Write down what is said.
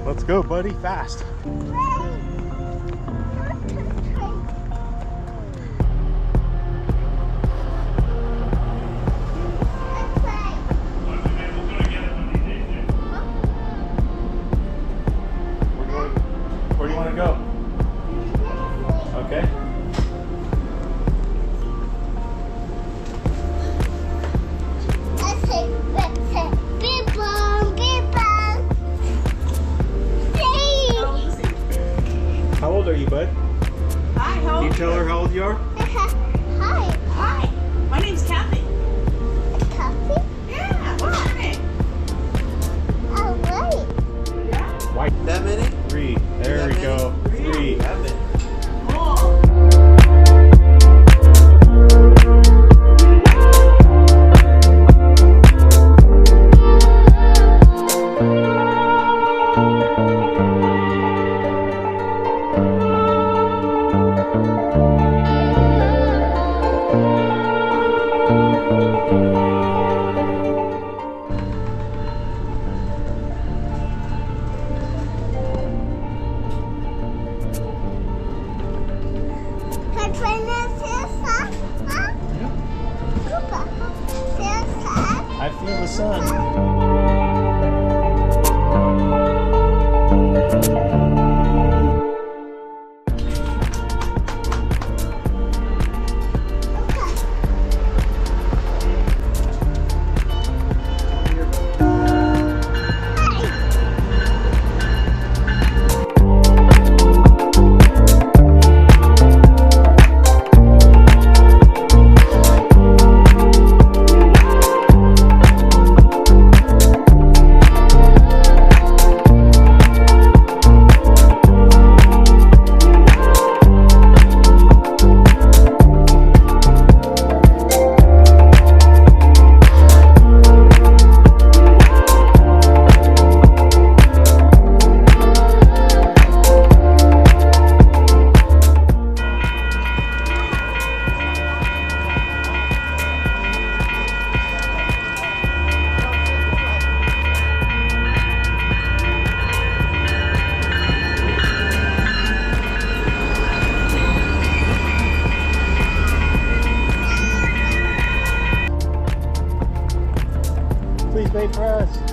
Let's go, buddy, fast. Where do you want to go? Okay. How old are you, bud? Hi, how Can old you tell her how old you are? Hi. Hi, my name's Kathy. Coffee? Yeah, what's your name? Oh, wait. Yeah. White. That many? 3. There we go. 3. That many. Cool. I feel the sun. Please wait for us.